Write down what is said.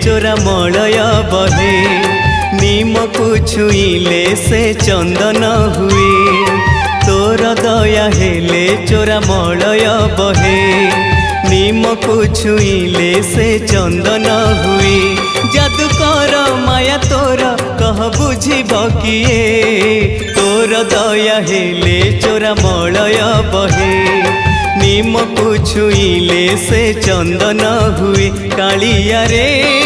चोरा मलय बहे नीम को छुईले से चंदन हुए तोर दया हेले चोरा मलय बहे नीम को छुईले से चंदन हुए जादू कर माया तोर कह बुझिब किए तोर दया हेले चोरा मलय बहे नीम को छुईले से चंदन हुए कालिया रे।